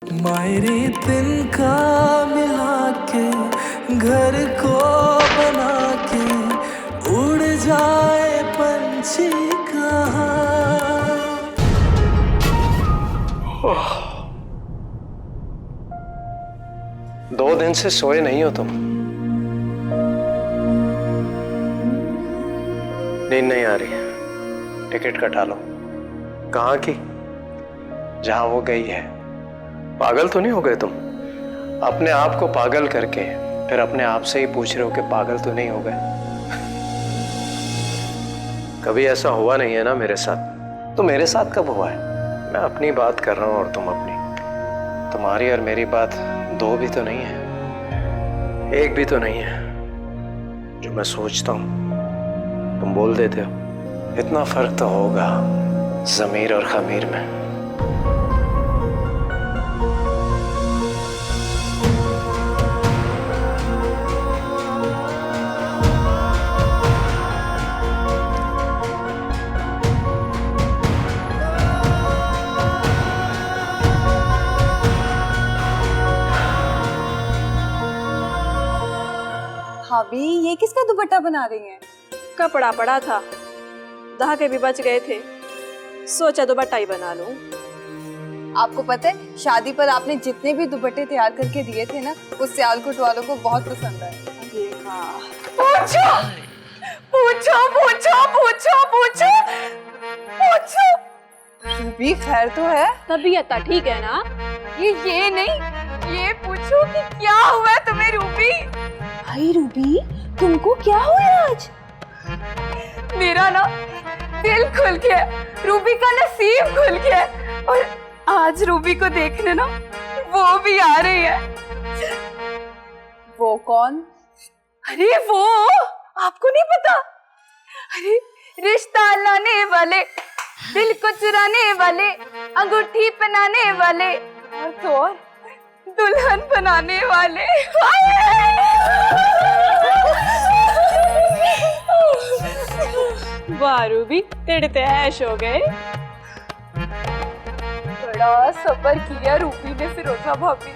मायरे तिनका मिला के घर को बना के उड़ जाए पंछी कहाँ। 2 दिन से सोए नहीं हो तुम। नींद नहीं आ रही, टिकट कटा लो। कहाँ की? जहां वो गई है। पागल तो नहीं हो गए तुम? अपने आप को पागल करके फिर अपने आप से ही पूछ रहे हो कि पागल तो नहीं हो गए? कभी ऐसा हुआ नहीं है ना मेरे साथ। तो मेरे साथ कब हुआ है? मैं अपनी बात कर रहा हूं और तुम अपनी। तुम्हारी और मेरी बात 2 भी तो नहीं है, 1 भी तो नहीं है। जो मैं सोचता हूं तुम बोल देते हो। इतना फर्क तो होगा ज़मीर और ख़मीर में। भाभी ये किसका दुपट्टा बना रही हैं? कपड़ा पड़ा था, धागे भी बच गए थे, सोचा दुपट्टा ही बना लूं। आपको पता है शादी पर आपने जितने भी दुपट्टे तैयार करके दिए थे ना, वो सियालकोट वालों को बहुत पसंद आए। देखा। पूछो पूछो पूछो पूछो पूछो पूछो। रूबी खैर तो है? तबीयत ठीक है ना? ये नहीं, ये पूछो कि क्या हुआ है तुम्हें रूबी? भाई रूबी, तुमको क्या हुआ आज? मेरा ना दिल खुल गया, रूबी का नसीब खुल गया और आज रूबी को देखने ना वो भी आ रही है। वो कौन? अरे वो आपको नहीं पता? अरे रिश्ता लाने वाले, दिल को चुराने वाले, अंगूठी पहनाने वाले और तो और दुल्हन बनाने वाले। वाह रूबी, तेरे ते ऐश हो गए। बड़ा सब्र किया रूबी ने फिरोजा भाभी।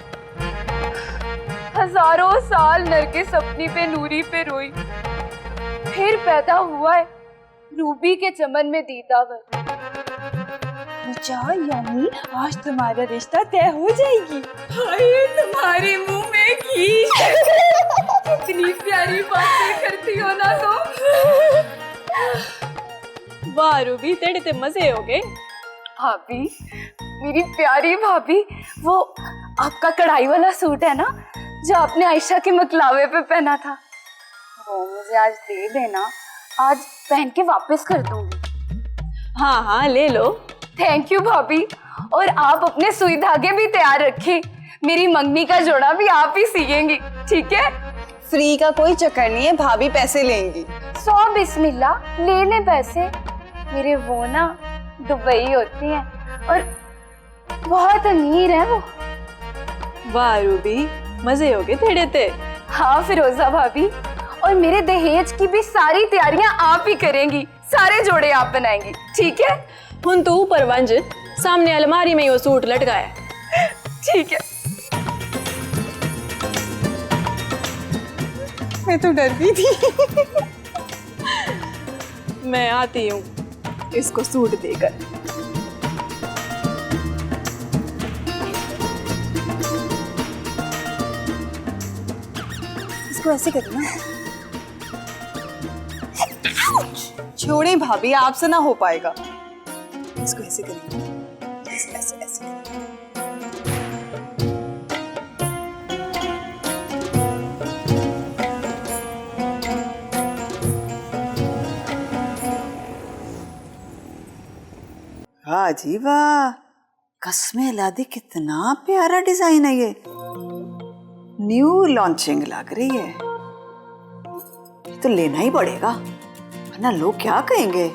हजारों साल नरगिस अपनी पे नूरी पे रोई, फिर पैदा हुआ है रूबी के चमन में दीदावर। यानी आज तुम्हारा रिश्ता तय हो जाएगी। हाय तुम्हारे मुंह में घी। कितनी प्यारी बातें करती हो ना तुम। वाह रूबी, तेरे ते मजे हो गए। भाभी, मेरी प्यारी भाभी, वो आपका कढ़ाई वाला सूट है ना जो आपने आयशा के मकलावे पे पहना था, वो मुझे आज दे देना, आज पहन के वापस कर दूंगी। हाँ हाँ ले लो। थैंक यू भाभी। और आप अपने सुई धागे भी तैयार रखें, मेरी मंगनी का जोड़ा भी आप ही सिएंगी, ठीक है? फ्री का कोई चक्कर नहीं है, भाभी पैसे लेंगी। 100 बिस्मिल्लाह, ले ले पैसे। मेरे वो ना दुबई होती हैं और बहुत अमीर है वो। वाह रूबी, मजे हो गए तेरे ते। हाँ फिरोजा भाभी, और मेरे दहेज की भी सारी तैयारियां आप ही करेंगी, सारे जोड़े आप बनाएंगी, ठीक है? हुन तो ऊपर वंज, सामने अलमारी में वो सूट लटकाया। ठीक है। मैं तो डर गई थी। मैं आती हूँ इसको सूट देकर। इसको ऐसे करना। छोड़े भाभी, आपसे ना हो पाएगा। इसको ऐसे करेंगे, ऐसे ऐसे ऐसे। वाह जी वाह, कसमें लादी, कितना प्यारा डिजाइन है ये। न्यू लॉन्चिंग लग रही है। तो लेना ही पड़ेगा, वरना लोग क्या कहेंगे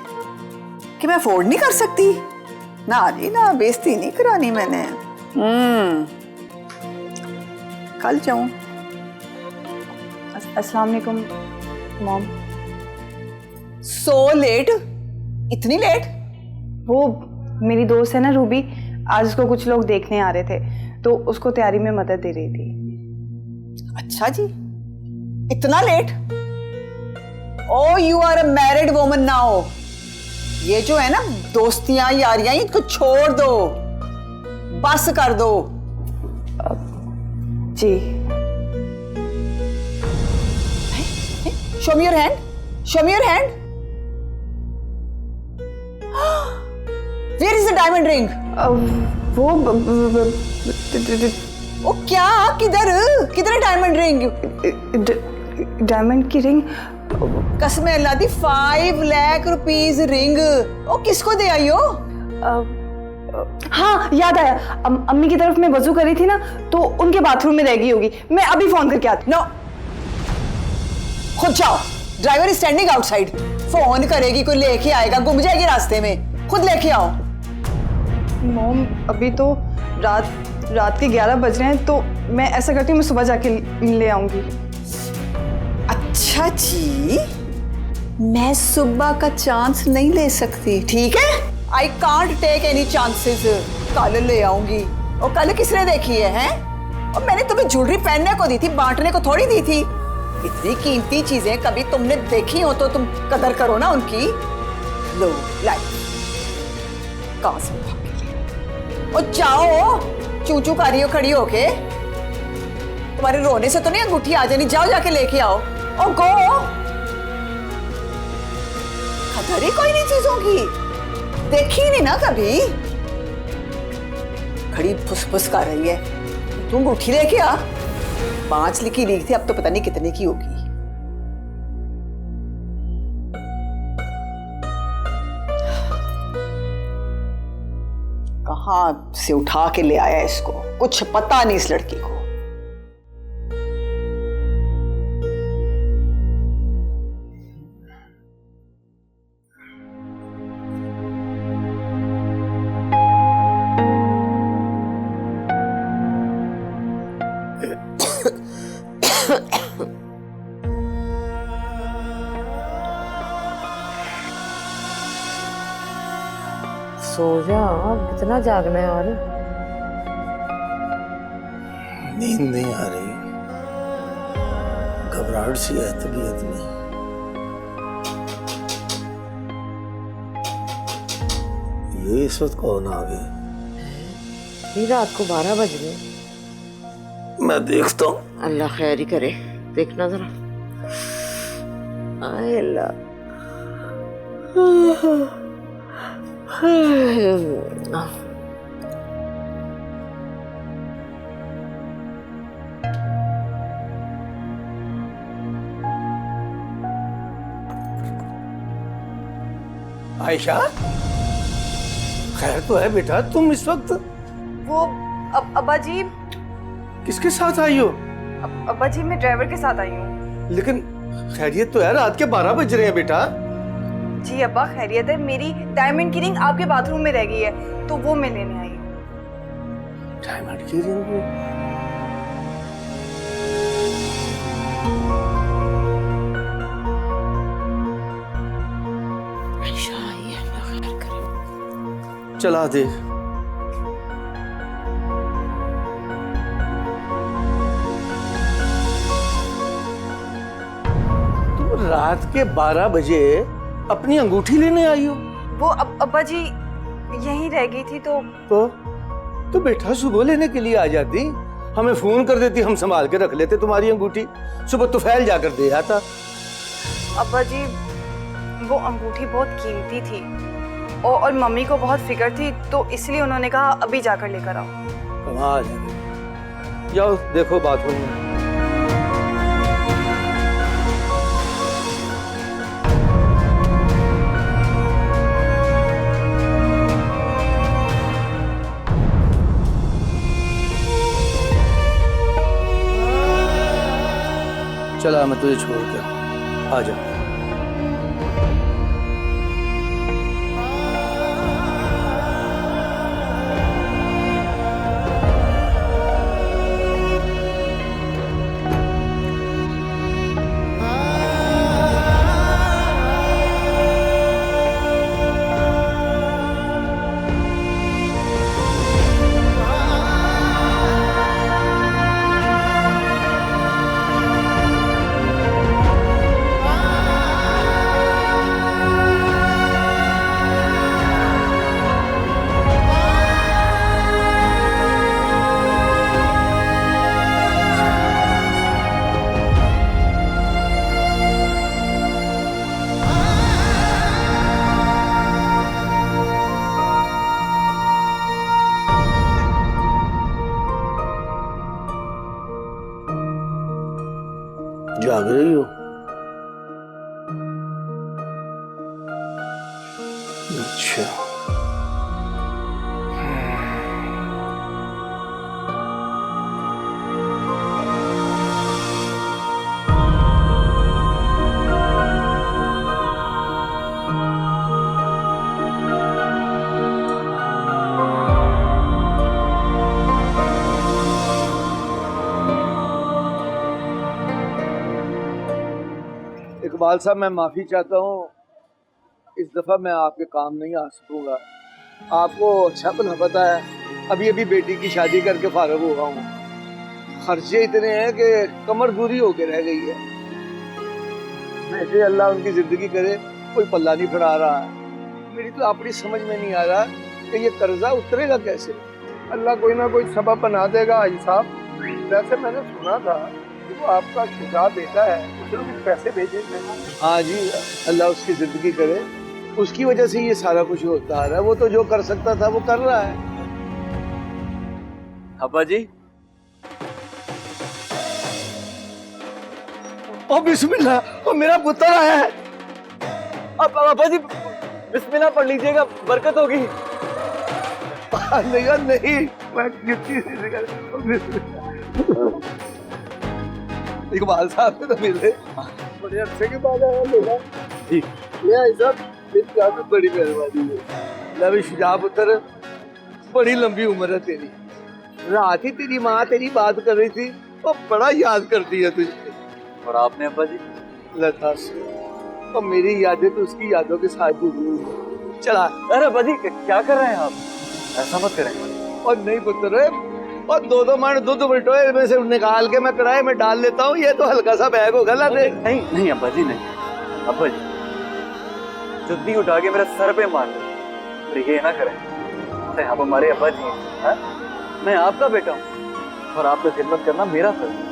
कि मैं अफोर्ड नहीं कर सकती। ना जी ना, बेइज्जती नहीं करानी मैंने। कल जाऊं। अस्सलाम वालेकुम मॉम। So let? इतनी लेट? वो मेरी दोस्त है ना रूबी, आज उसको कुछ लोग देखने आ रहे थे, तो उसको तैयारी में मदद दे रही थी। अच्छा जी, इतना late? Oh you are a married woman now. ये जो है ना दोस्तियां यारियां, इनको छोड़ दो, बस कर दो। जी। Show me your hand, show me your hand. Where is the diamond ring? वो ओ क्या, किधर किधर है डायमंड रिंग? डायमंड की रिंग कसम अल्लाह दी 5 लाख रुपीस रिंग। ओ किसको दे आई हो? हाँ याद आया, अम्मी की तरफ मैं वजू करी थी ना, तो उनके बाथरूम में रह गई होगी। मैं अभी फोन करके आती। नो, खुद जाओ, driver is standing outside. Phone करेगी, कोई लेके आएगा, गुम जाएगी रास्ते में, खुद लेके आओ। मॉम अभी तो रात के 11 बज रहे हैं, तो मैं ऐसा करती हूँ, मैं सुबह जाके ले आऊंगी। अच्छा जी, मैं सुबह का चांस नहीं ले सकती, ठीक है? I can't take any chances. कल ले आऊंगी। और कल किसने देखी है, हैं? और मैंने तुम्हें ज्वेलरी पहनने को दी थी, बांटने को थोड़ी दी थी। इतनी कीमती चीजें कभी तुमने देखी हो तो तुम कदर करो ना उनकी। लो लाइट, कहां से भागी? और जाओ, चूचू कर रही हो खड़ी होके। तुम्हारे रोने से तो नहीं अंगूठी आ जानी, जाओ जाके लेके आओ। और गो, कदर ही कोई नहीं चीजों की, देखी नहीं ना कभी। खड़ी फुसफुस कर रही है। तुम अंगूठी लेके आ। 5 लिखी लीक थी, अब तो पता नहीं कितने की होगी। कहां से उठा के ले आया इसको, कुछ पता नहीं इस लड़की को। सो जा, अब कितना जागना है। और नींद नहीं आ रही, घबराहट सी है तबीयत में। ये इस वक्त कौन आ गए? ये रात को 12 बज गए। मैं देखता हूँ। अल्लाह खैर ही करे, देखना जरा। आए अल्लाह। आयशा, खैर तो है बेटा? तुम इस वक्त वो अब्बा जी, किसके साथ आई हो? अब्बा जी मैं ड्राइवर के साथ आई हूँ। लेकिन खैरियत तो है, रात के 12 बज रहे हैं बेटा। जी अब्बा खैरियत है, मेरी डायमंड की रिंग आपके बाथरूम में रह गई है, तो वो मैं लेने आई हूँ। डायमंड की रिंग? चला दे। तुम रात के 12 बजे अपनी अंगूठी लेने आई हो? वो अब्बा जी यहीं रह गई थी, तो बेटा सुबह लेने के लिए आ जाती, हमें फोन कर देती, हम संभाल के रख लेते तुम्हारी अंगूठी। सुबह तो फैल जाकर दे आता। अब्बा जी वो अंगूठी बहुत कीमती थी और मम्मी को बहुत फिक्र थी, तो इसलिए उन्होंने कहा अभी जाकर लेकर आओ। कमाल है। जाओ देखो बाथरूम में। चला मैं तुझे छोड़ कर आ जा। जाग रही हो? अच्छा। इकबाल साहब, मैं माफी चाहता हूँ, इस दफा मैं आपके काम नहीं आ सकूंगा। आपको अच्छा भला पता है, अभी अभी बेटी की शादी करके फारग हुआ हूँ। खर्चे इतने हैं कि कमर दूरी होके रह गई है। वैसे अल्लाह उनकी जिंदगी करे, कोई पल्ला नहीं फड़ा रहा है। मेरी तो अपनी समझ में नहीं आ रहा कि ये कर्जा उतरेगा कैसे। अल्लाह कोई ना कोई सबब बना देगा हाजी साहब। वैसे मैंने सुना था कि वो आपका शुजा बेटा है, उसने कुछ पैसे भेजे थे। हाँ जी, अल्लाह उसकी जिंदगी करे। उसकी वजह से ये सारा कुछ होता आ रहा है। वो तो जो कर सकता था वो कर रहा है। अब्बा जी, ओ बिस्मिल्लाह, ओ मेरा पुत्र आया है। अब अब्बा जी बिस्मिल्लाह पढ़ लीजिएगा, बरकत होगी। नहीं नहीं, इकबाल साहब से तो मिले, बड़े अच्छे के बाद आया मेरा जी। ये सब बड़ी मेहरबानी है। लवी शुजा पुत्र, बड़ी लंबी उम्र है तेरी। रात ही तेरी माँ तेरी बात कर रही थी, वो बड़ा याद करती है तुझे। और आपने अब्बा जी? लता से, और मेरी यादें तो उसकी यादों के साथ जुड़ी हुई हैं। चला। अरे अब्बा जी क्या कर रहे हैं आप? ऐसा मत करें। और नहीं पुत्र, और दो मन दूध बटोए में से निकाल के मैं किराए में डाल लेता हूँ। ये तो हल्का सा बैग होगा ना। नहीं नहीं अब्बा जी, नहीं। अब्बा जी जुद्दी उठा के मेरे सर पे मार दो, ये ना करें। आप हमारे अब्बा जी हैं, मैं आपका बेटा हूँ और आपका खिदमत करना मेरा फर्ज है।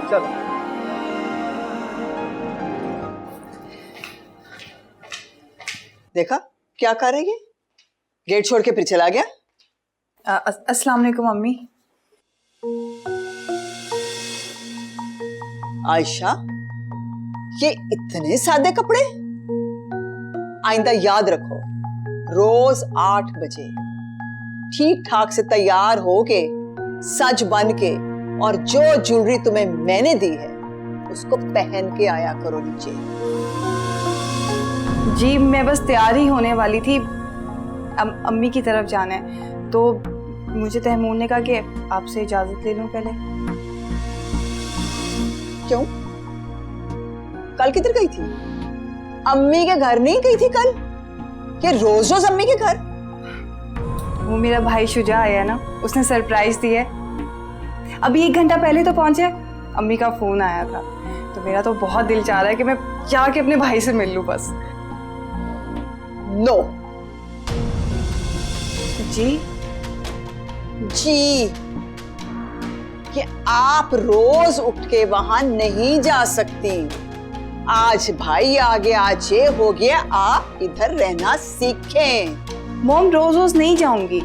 चलो। देखा क्या कर रही है? गेट छोड़ के फिर चला गया। अस्सलाम वालेकुम मम्मी। आयशा, ये इतने सादे कपड़े? आइंदा याद रखो, रोज 8 बजे ठीक ठाक से तैयार होके, सज बन के, और जो ज्वेलरी तुम्हें मैंने दी है उसको पहन के आया करो नीचे। जी मैं बस तैयार ही होने वाली थी, अम्मी की तरफ जाना है, तो मुझे तैमूर ने कहा कि आपसे इजाजत ले लूं पहले। क्यों? कल किधर गई थी? अम्मी के घर नहीं गई थी कल? ये रोज रोज अम्मी के घर? वो मेरा भाई शुजा आया ना, उसने सरप्राइज दिया। अभी 1 घंटा पहले तो पहुंचे, अम्मी का फोन आया था, तो मेरा तो बहुत दिल चाह रहा है कि मैं जाके अपने भाई से मिल लूं बस। नो। जी जी, कि आप रोज उठ के वहां नहीं जा सकती। आज भाई आ गया, आज ये हो गया, आप इधर रहना सीखें। मॉम रोज रोज नहीं जाऊंगी।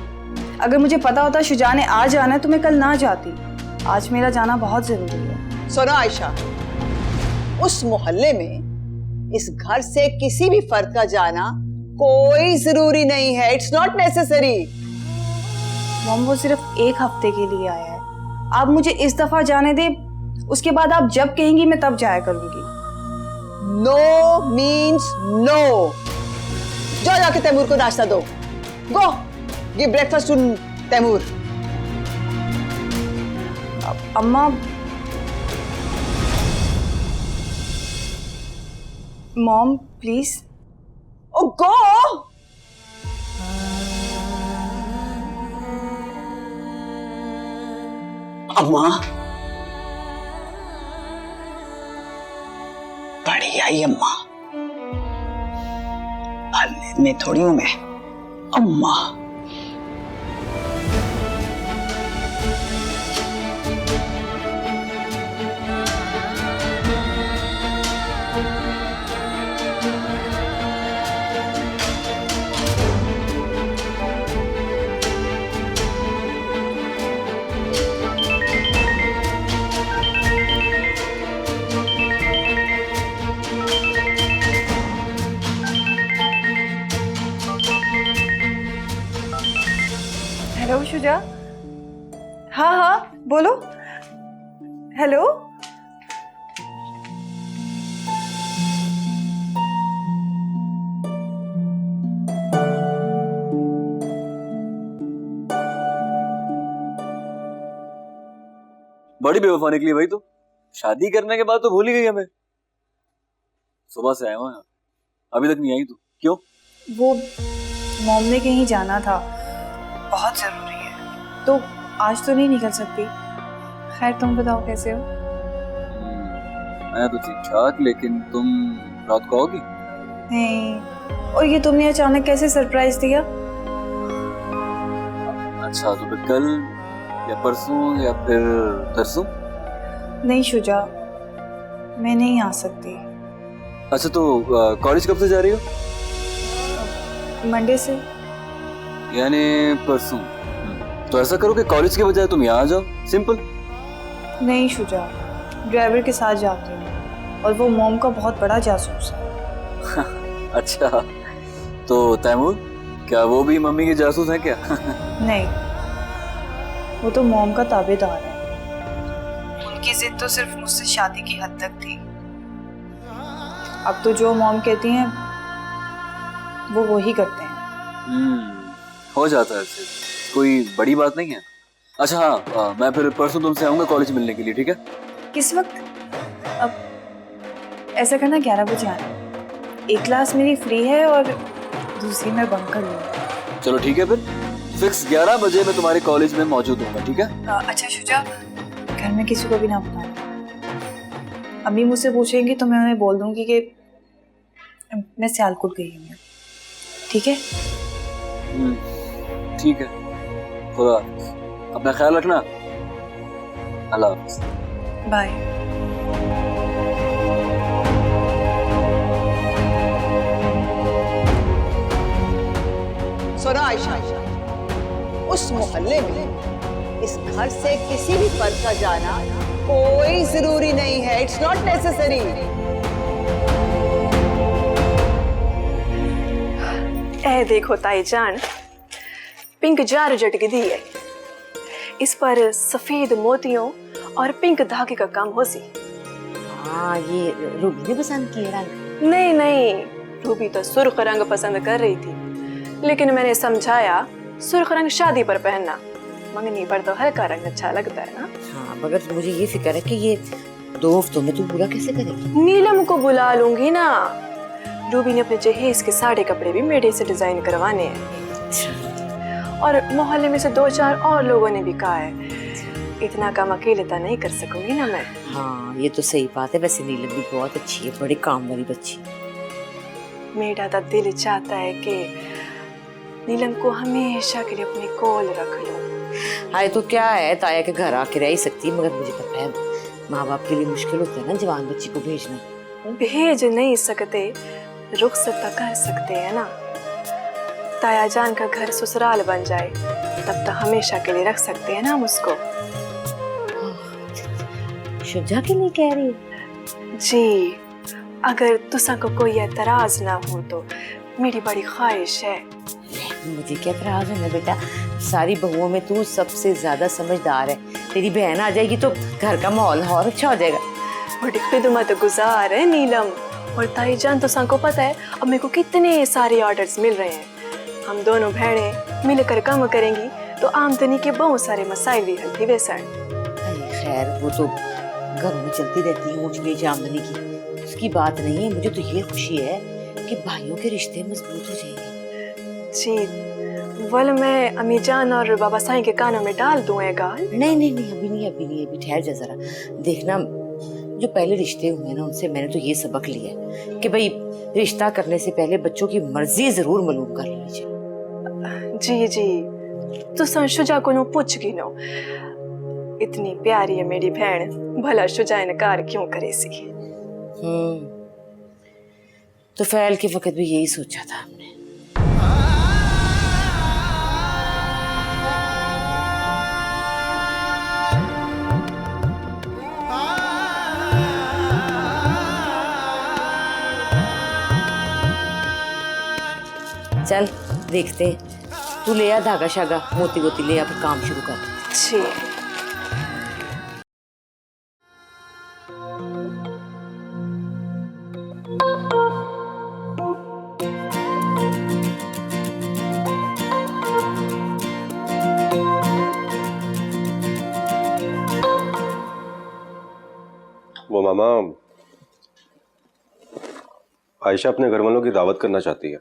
अगर मुझे पता होता शुजा ने आज जाना है तो मैं कल ना जाती। आज मेरा जाना बहुत जरूरी है। सुनो आयशा, उस मोहल्ले में इस घर से किसी भी फर्द का जाना कोई जरूरी नहीं है। It's not necessary. मॉम वो सिर्फ 1 हफ्ते के लिए आया है, आप मुझे इस दफा जाने दे, उसके बाद आप जब कहेंगी मैं तब जाया करूंगी। No means no. जाओ जाके तैमूर को नाश्ता दो। Go give breakfast to Taimur. अम्मा, मॉम प्लीज। ओ गो। अम्मा, बड़ी आई अम्मा, हल्ले में थोड़ी हूं मैं अम्मा। हेलो शुजा। हाँ हाँ बोलो। हेलो। बड़ी बेवफा निकली भाई, तो शादी करने के बाद तो भूल ही गई हमें। सुबह से आया हूँ यहाँ, अभी तक नहीं आई तू, क्यों? वो मॉम ने कहीं जाना था, बहुत जरूरी है, तो आज तो नहीं निकल सकती। खैर तुम बताओ कैसे हो? मैं तो ठीक ठाक, लेकिन तुम रात को आओगी? नहीं। और ये तुमने अचानक कैसे सरप्राइज दिया? अच्छा, तो फिर कल या परसों या फिर तरसों? नहीं शुजा, मैं नहीं आ सकती। अच्छा, तो कॉलेज कब से जा रही हो? मंडे से। यानी परसों। तो ऐसा करो कि कॉलेज के बजाय तुम यहाँ आ जाओ, सिंपल। नहीं शुजा, ड्राइवर के साथ जाती हूँ, और वो मॉम का बहुत बड़ा जासूस है। अच्छा, तो तैमूर, क्या वो भी मम्मी के जासूस हैं क्या? नहीं, वो तो मॉम का ताबेदार है। उनकी जिद तो सिर्फ मुझसे शादी की हद तक थी। अब तो जो मॉम कहती हैं वो वही करते हैं। हो जाता है ऐसे, कोई बड़ी बात नहीं है। अच्छा हाँ, मैं फिर परसों तुमसे आऊंगा कॉलेज मिलने के लिए, ठीक है? किस वक्त? अब ऐसा करना 11 बजे आना। एक क्लास मेरी फ्री है और दूसरी मैं बंक कर लूँगी। चलो ठीक है, फिर फिक्स 11 बजे मैं तुम्हारे कॉलेज में मौजूद हूँ, ठीक है? अच्छा शुजा, घर में किसी को भी ना बताना। अम्मी मुझसे पूछेंगी तो मैं उन्हें बोल दूंगी कि मैं सियालकोट गई हूँ, ठीक है? ठीक है, खुदा हाफिज़। अपना ख्याल रखना। अल्लाह हाफिज़। बाय। सुनो आयशा, उस मोहल्ले में इस घर से किसी भी फर्द का जाना कोई जरूरी नहीं है। It's not necessary. ए देखो ताईजान, पिंक जार झटक दी है। इस पर सफेद मोतियों और पिंक धागे का काम हो सी। हाँ, ये रूबी ने पसंद किया रंग? नहीं नहीं, रूबी तो सुर्ख रंग पसंद कर रही थी, लेकिन मैंने समझाया सुर्ख रंग शादी पर पहनना, मंगनी पर तो हल्का रंग अच्छा लगता है ना। हाँ, मगर मुझे ये फिक्र है कि ये 2 हफ्तों में तू पूरा कैसे करेगी? नीलम को बुला लूंगी ना। रूबी ने अपने जहेज के सारे कपड़े भी मेरे से डिजाइन करवाने हैं, और मोहल्ले में से 2-4 और लोगों ने भी कहा है। इतना काम अकेले तो नहीं कर सकूंगी ना मैं। हाँ, ये तो सही बात है। वैसे नीलम भी बहुत अच्छी है, बड़ी काम वाली बच्ची। मेरा तो दिल चाहता है कि नीलम को हमेशा के लिए अपने कोल रख लो। हाय, तो क्या है, ताया के घर आके रह ही सकती है, मगर मुझे पता है माँ बाप के लिए मुश्किल होता है ना जवान बच्ची को भेजना। भेज नहीं सकते, रुखसत कर सकते हैं ना। ताया जान का घर ससुराल बन जाए तब तो हमेशा के लिए रख सकते हैं ना हम उसको। शुजा के लिए कह रही है? जी, अगर तुसा को कोई एतराज ना हो तो मेरी बड़ी ख्वाहिश है। मुझे क्या एतराज है बेटा, सारी बहुओं में तू सबसे ज्यादा समझदार है। तेरी बहन आ जाएगी तो घर का माहौल और अच्छा हो जाएगा। बड़ी खिदमत गुजार है नीलम। और ताई जान तो को पता है अब मेरे को कितने सारे ऑर्डर्स मिल रहे हैं। हम दोनों बहनें मिलकर काम करेंगी तो आमदनी के बहुत सारे मसाइल भी हल थी वैसा। खैर, वो तो घर में चलती रहती है ऊंच नीच आमदनी की, उसकी बात नहीं है। मुझे तो ये खुशी है कि भाइयों के रिश्ते मजबूत हो जाएंगे। जी, वल मैं अम्मी जान और बाबा साईं के कानों में डाल दूं ये गाल? नहीं नहीं नहीं, अभी ठहर जा जरा। देखना, जो पहले रिश्ते हुए ना उनसे मैंने तो ये सबक लिया है कि भाई रिश्ता करने से पहले बच्चों की मर्जी जरूर मालूम कर लेनी चाहिए। जी जी, तो शुजा को नो पूछ गिनो, इतनी प्यारी है मेरी बहन, भला शुजा इनकार क्यों करे सी। तो फैल के वक्त भी यही सोचा था हमने। चल देखते हैं तू ले आ धागा शागा, मोती गोती ले आ, फिर काम शुरू कर। जी। वो मामा, आयशा अपने घर वालों की दावत करना चाहती है।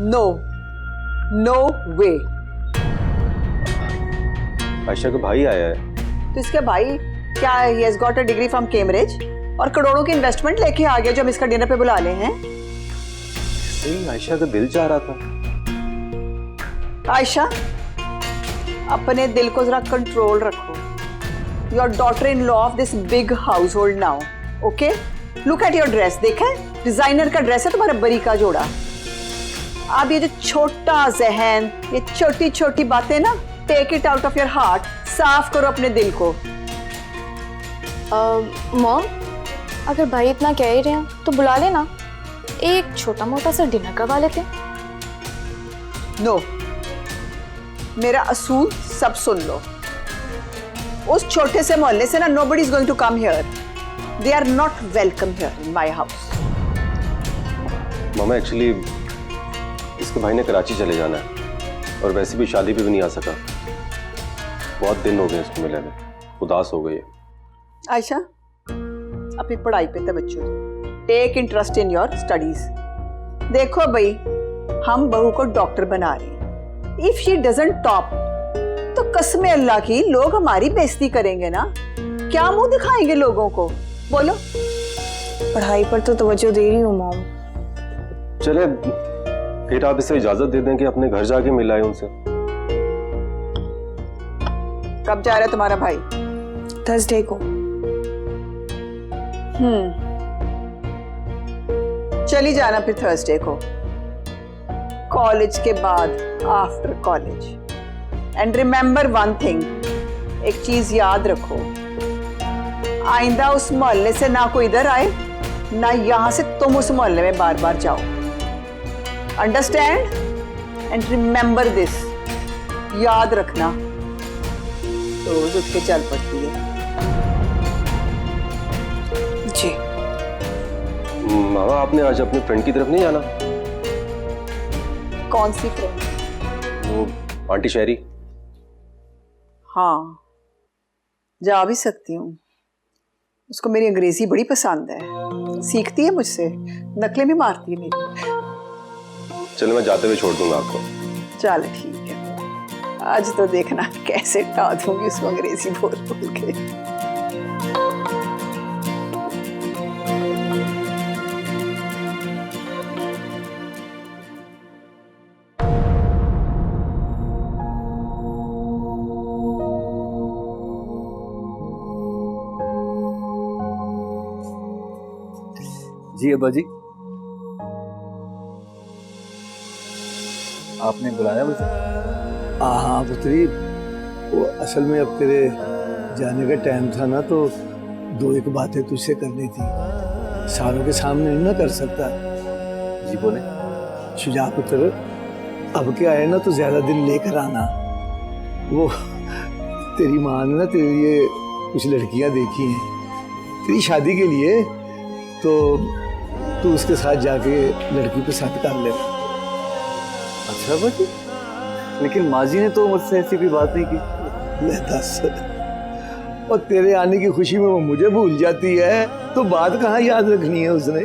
नो, नो वे। आयशा का भाई आया है। तो इसके भाई क्या है? He has got a degree from Cambridge और करोड़ों की इन्वेस्टमेंट लेके आ गया जो हम इसका डिनर पे बुला ले हैं। नहीं, आयशा का दिल चाह रहा था। आयशा, अपने दिल को जरा कंट्रोल रखो। Your daughter in law of this big house hold now, okay? Look at your dress, देखा है? डिजाइनर का ड्रेस है तुम्हारा, बरी का जोड़ा। अब ये जो छोटा जहन, ये छोटी छोटी बातें ना, take it out of your heart. साफ करो अपने दिल को। मॉम, अगर भाई इतना कह ही रहे हैं तो बुला लेना, एक छोटा मोटा सा डिनर करवा लेते। नो, मेरा असूल सब सुन लो। उस छोटे से मोहल्ले से ना nobody is going to come here. They are not welcome here in my house. Mama, actually इसके भाई ने कराची चले जाना है और वैसे भी शादी पे भी नहीं आ सका। बहुत दिन हो गए इसको मिले में, उदास हो गई है। आयशा, अपनी पढ़ाई पे तवज्जो दो। Take interest in your studies. देखो भाई, हम बहू को डॉक्टर बना रहे हैं। इफ शी डजंट टॉप तो कसमे अल्लाह की लोग हमारी बेइज्जती करेंगे ना। क्या मुंह दिखाएंगे लोगों को? बोलो। पढ़ाई पर तो तवज्जो दे रही हूँ मॉम। चले, फिर आप इसे इजाजत दे दें कि अपने घर जाके मिलाए उनसे। कब जा रहा है तुम्हारा भाई? थर्सडे को। चली जाना फिर थर्सडे को, कॉलेज के बाद, after college. And remember one thing, एक चीज याद रखो, आइंदा उस मोहल्ले से ना कोई इधर आए, ना यहां से तुम उस मोहल्ले में बार बार जाओ। अंडरस्टैंड? एंड रिमेंबर दिस, याद रखना। रोज उठ के चल पड़ती है। जी। मामा, आपने आज अपने फ्रेंड की तरफ नहीं जाना? कौन सी फ्रेंड? वो आंटी शहरी। हाँ, जा भी सकती हूँ। उसको मेरी अंग्रेजी बड़ी पसंद है, सीखती है मुझसे, नकलें भी मारती है मेरी। चलो, मैं जाते हुए छोड़ दूंगा आपको। चल ठीक है, आज तो देखना कैसे टा दूंगी उसको अंग्रेजी बोल बोल के। जी अब्बा जी, आपने बुलाया मुझे? हाँ पुत्री, वो असल में अब तेरे जाने का टाइम था ना, तो दो एक बातें तुझसे करनी थी। सारों के सामने नहीं ना कर सकता। जी बोले। शुजा पुत्र, अब क्या है ना, तो ज्यादा दिन लेकर आना। वो तेरी माँ ने ना तेरे लिए कुछ लड़कियां देखी हैं तेरी शादी के लिए, तो तू उसके साथ जाके लड़की पसंद कर ले। अच्छा बाजी, लेकिन माँ जी ने तो मुझसे ऐसी कोई बात नहीं की। ले दस, और तेरे आने की खुशी में वो मुझे भूल जाती है, तो बात कहाँ याद रखनी है उसने।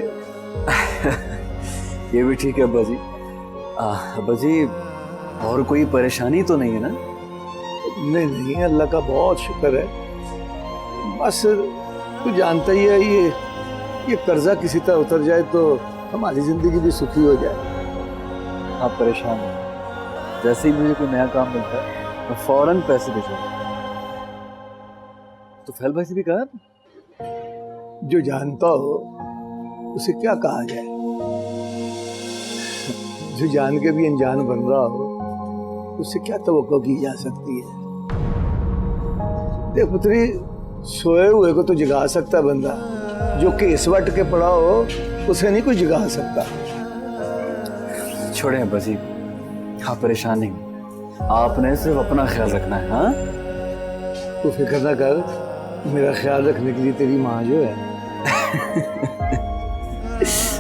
ये भी ठीक है अब्बा जी। अब्बा जी, और कोई परेशानी तो नहीं है ना? नहीं नहीं, अल्लाह का बहुत शुक्र है। बस तू जानता ही है, ये कर्जा किसी तरह उतर जाए तो हमारी जिंदगी भी सुखी हो जाए। आप परेशान हो, जैसे ही मुझे कोई नया काम मिलता है मैं फौरन पैसे भेजूंगा। तो फैल भाई से भी कहा? जो जानता हो उसे क्या कहा जाए, जो जान के भी अनजान बन रहा हो उससे क्या तवक्को की जा सकती है। देख पुत्री, सोए हुए को तो जगा सकता बंदा, जो केस वट के पड़ा हो उसे नहीं कोई जगा सकता। छोड़े अब्बा जी, आप परेशान नहीं हो। आपने सिर्फ अपना ख्याल रखना है। हाँ, तू फिक्र ना कर, मेरा ख्याल रखने के लिए तेरी माँ जो है।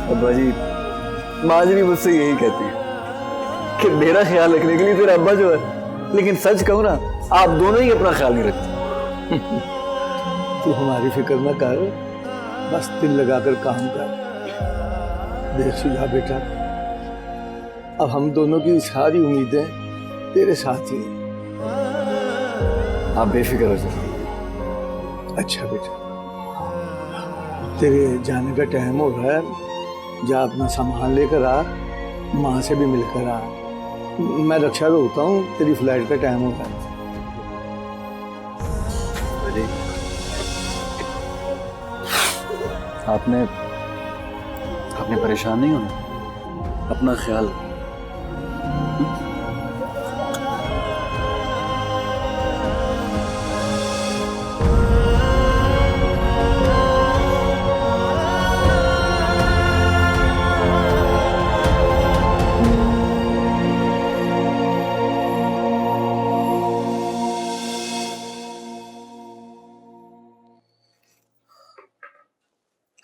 अब्बा जी, माँ जी भी मुझसे यही कहती है कि मेरा ख्याल रखने के लिए तेरा अब्बा जो है, लेकिन सच कहूँ ना, आप दोनों ही अपना ख्याल नहीं रखते। तू हमारी फिक्र ना कर, बस दिल लगाकर काम कर। देख सुझा बेटा, अब हम दोनों की सारी उम्मीदें तेरे साथ ही हैं। आप बेफिक्र हो जाइए। अच्छा बेटा, तेरे जाने का टाइम हो रहा है, जा अपना सामान लेकर आ, माँ से भी मिलकर आ। मैं रक्षा रोकता हूँ, तेरी फ्लाइट का टाइम हो रहा है। आपने परेशान नहीं होना, अपना ख्याल।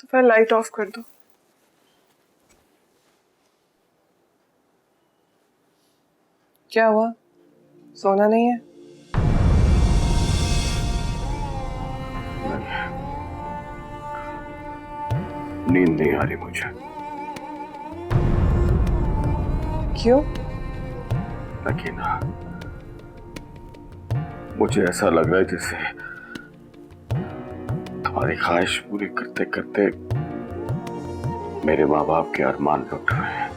तो फिर लाइट ऑफ कर दो। क्या हुआ, सोना नहीं है? नींद नहीं आ रही मुझे। क्यों? नगीना, मुझे ऐसा लग रहा है जैसे तुम्हारी ख्वाहिश पूरी करते करते मेरे माँ बाप के अरमान लुट रहे हैं।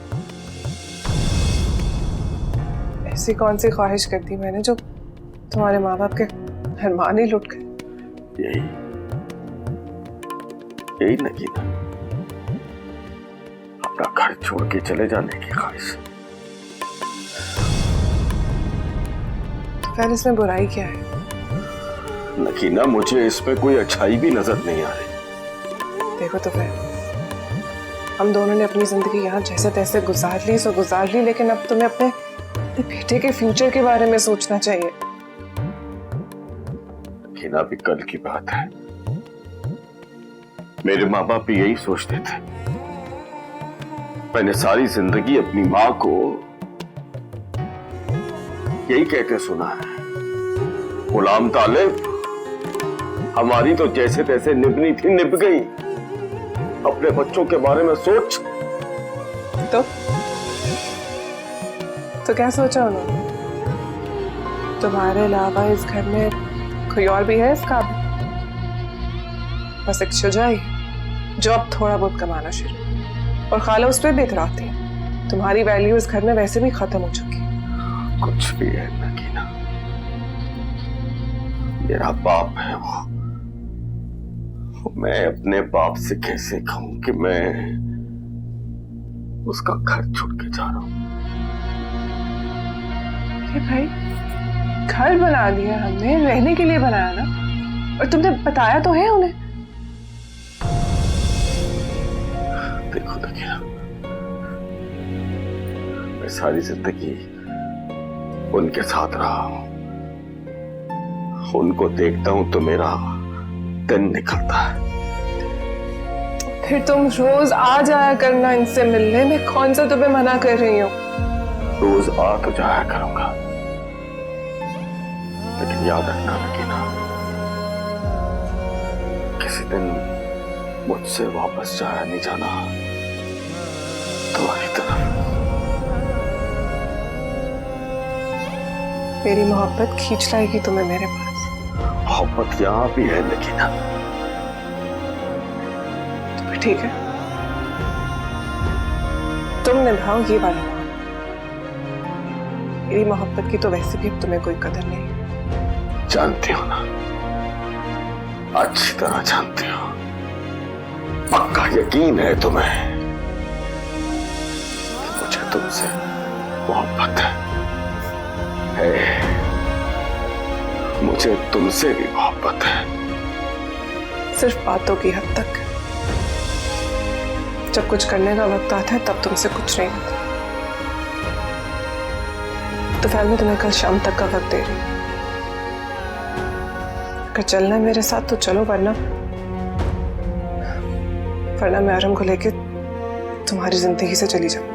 ऐसी कौन सी ख्वाहिश कर दी मैंने जो तुम्हारे माँ बाप के अरमान ही लुट गए? यही नगीना, अपना घर छोड़ के चले जाने की ख्वाहिश। तो फिर इसमें बुराई क्या है? नगीना, मुझे इसमें कोई अच्छाई भी नजर नहीं आ रही। देखो तो फिर, हम दोनों ने अपनी जिंदगी यहाँ जैसे तैसे गुजार ली, सो गुजार ली, लेकिन अब तुम्हें अपने बेटे के फ्यूचर के बारे में सोचना चाहिए। नगीना, अभी कल की बात है, मेरे माँ बाप भी यही सोचते थे। मैंने सारी जिंदगी अपनी माँ को यही कहते सुना है, गुलाम तालिब, हमारी तो जैसे तैसे निभनी थी, निभ गई। अपने बच्चों के बारे में सोच। तो क्या सोचा उन्होंने? तुम्हारे अलावा इस घर में कोई और भी है इस काबिल? बस एक शुजाई जो अब थोड़ा बहुत कमाना शुरू, और खाला उस पर भी इतराती है। तुम्हारी वैल्यू इस घर में वैसे भी खत्म हो चुकी है। कुछ भी है नगीना, मेरा बाप है वो। मैं अपने बाप से कैसे कहूं कि मैं उसका घर छोड़ के जा रहा हूं? अरे भाई, घर बना दिया हमने, रहने के लिए बनाया ना, और तुमने बताया तो है उन्हें। देखो नगीना, मैं सारी जिंदगी उनके साथ रहा हूं, उनको देखता हूं तो मेरा दिन निकलता है। फिर तुम रोज आ जाया करना इनसे मिलने, में कौन सा तुम्हें मना कर रही हूँ? रोज आ तो जाया करूंगा, लेकिन याद रखना नगीना, किसी दिन मुझसे वापस जाया नहीं जाना तुम्हारी तरफ। मेरी मोहब्बत खींच लाएगी तुम्हें मेरे पास। मोहब्बत यहां भी है नगीना। तो ठीक है, तुम निभाओ ये वाली मोहब्बत। मेरी मोहब्बत की तो वैसे भी अब तुम्हें कोई कदर नहीं। जानती हो ना, अच्छी तरह जानती हो, पक्का यकीन है तुम्हें कि मुझे तुमसे मोहब्बत है। मुझे तुमसे भी मोहब्बत है, सिर्फ बातों की हद तक। जब कुछ करने का वक्त आता है तब तुमसे कुछ नहीं होता। दोपहर में तुम्हें कल शाम तक का वक्त दे रही हूँ। अगर चलना है मेरे साथ तो चलो, वरना मैं आरम को लेके तुम्हारी जिंदगी से चली जाऊंगी।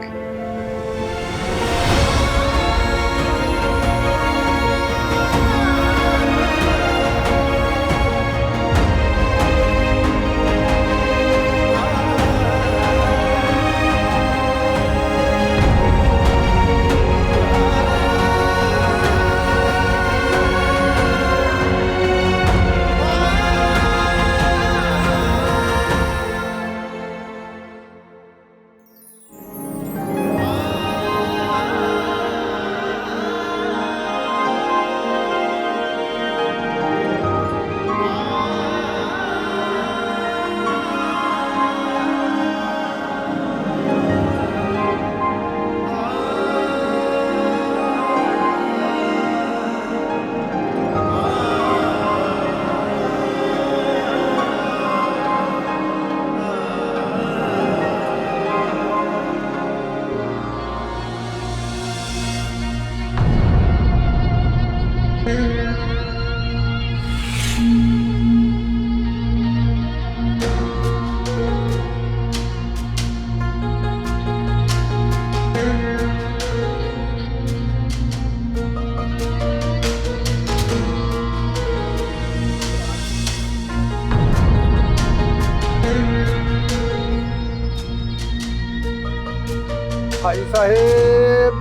भाई साहेब,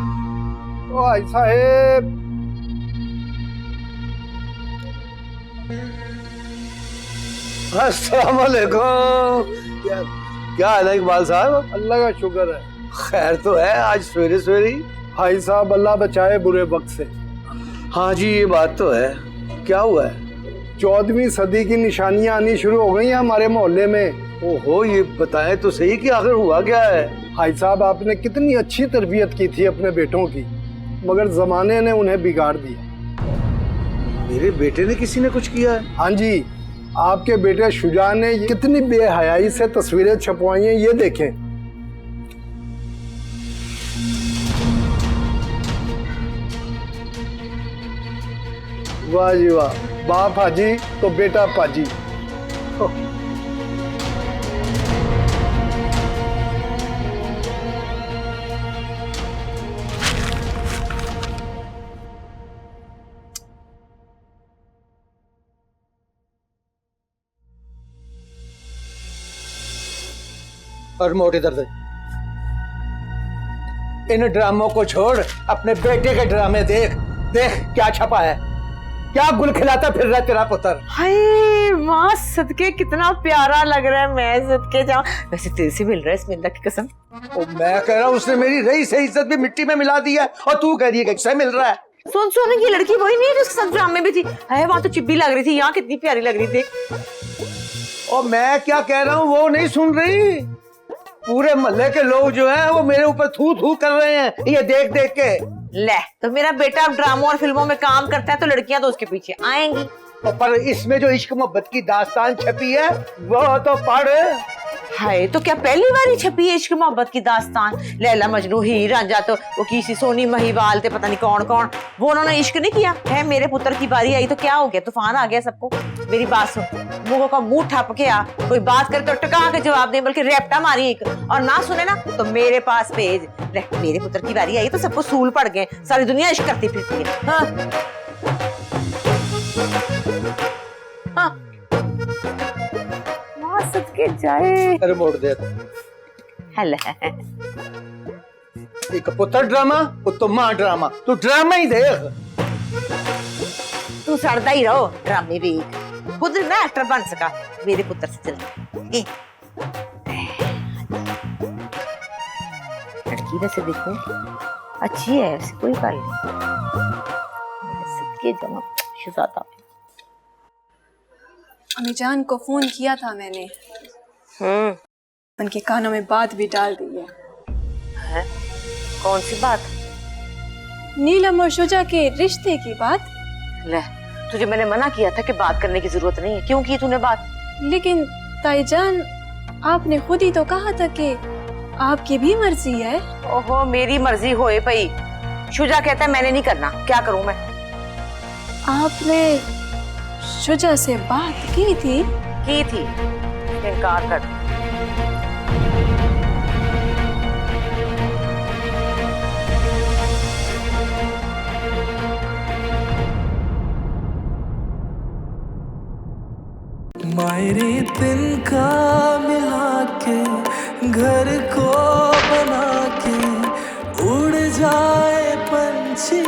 ओ भाई साहेब, अस्सलाम वालेकुम। क्या हाल है इकबाल साहब? अल्लाह का शुक्र है, खैर तो है। आज सवेरे सवेरे भाई साहब, अल्लाह बचाए बुरे वक्त से। हाँ जी, ये बात तो है। क्या हुआ है? 14वीं सदी की निशानियां आनी शुरू हो गई हैं हमारे मोहल्ले में। ओहो, ये बताएं तो सही कि आखिर हुआ क्या है? भाई साहब, आपने कितनी अच्छी तरबियत की थी अपने बेटों की, मगर जमाने ने उन्हें बिगाड़ दिया। मेरे बेटे ने किसी ने कुछ किया है? हाँ जी, आपके बेटे शुजा ने कितनी बेहयाई से तस्वीरें छपवाई हैं, ये देखें। वाह जी वाह, बाप हाजी तो बेटा पाजी। और रिमोट इधर दे। इन ड्रामों को छोड़, अपने बेटे के ड्रामे देख। देख क्या छपा है, क्या गुल खिलाता फिर रहा तेरा पुत्र। हाय माँ सदके, कितना प्यारा लग रहा है। मैं सदके जाऊं, वैसे तेरे से मिल रहा है इसमें, अल्लाह की कसम। ओ, मैं कह रहा हूँ उसने मेरी रही से इज्जत भी मिट्टी में मिला दी है, और तू कह रही है कि इससे मिल रहा है। सुन सुन, ये लड़की वही नहीं है जो उसके साथ ड्रामे में थी? है वहां तो चिब्बी लग रही थी, यहाँ कितनी प्यारी लग रही थी। देख। और मैं क्या कह रहा हूँ वो नहीं सुन रही? पूरे मोहल्ले के लोग जो हैं वो मेरे ऊपर थू थू कर रहे हैं ये देख देख के। ले, तो मेरा बेटा अब ड्रामों और फिल्मों में काम करता है तो लड़कियां तो उसके पीछे आएंगी। पर इसमें जो इश्क मोहब्बत की दास्तान छपी है वो तो पढ़। हाय, तो क्या पहली बार ही छपी है इश्क मोहब्बत की दास्तान? लैला मजनू, हीर रांझा, तो वो किसी सोनी महिवाल थे, पता नहीं कौन कौन, वो उन्होंने इश्क नहीं किया है। मेरे पुत्र की बारी आई तो क्या हो गया, तूफान आ गया सबको। मेरी बात सुन, मुंह का मुंह ठप के आ, कोई बात करके टका के जवाब दे, बल्कि रेपटा मारी एक, और ना सुने ना तो मेरे पास भेज। मेरे पुत्र की बारी आई तो सबको सूल पड़ गए, सारी दुनिया इश्क करती फिरती है। हाँ हाँ, सदके जाए। रिमोट दे। हेलो, एक पुत्र ड्रामा, तो माँ ड्रामा, तू ड्रामा ही देख। तू सड़ता ही रहो, ड्रामे भी खुद ना एक्टर बन सका। मेरे पुत्र से चल। लड़की वैसे देखो अच्छी है, वैसे कोई बात नहीं। सदके जमा शहजादा। अम्मी जान को फोन किया था मैंने, उनके कानों में बात भी डाल दी है। कौन सी बात? नीलम और शुजा के रिश्ते की बात। ले, तुझे मैंने मना किया था कि बात करने की जरूरत नहीं है, क्यों की तूने बात? लेकिन ताईजान, आपने खुद ही तो कहा था कि आपकी भी मर्जी है। ओहो, मेरी मर्जी होए भाई, शुजा कहता है मैंने नहीं करना, क्या करूं मैं? आपने शुजा से बात की थी? की थी, इनकार कर। मायरे तिनका मिला के घर को बना के उड़ जाए पंछी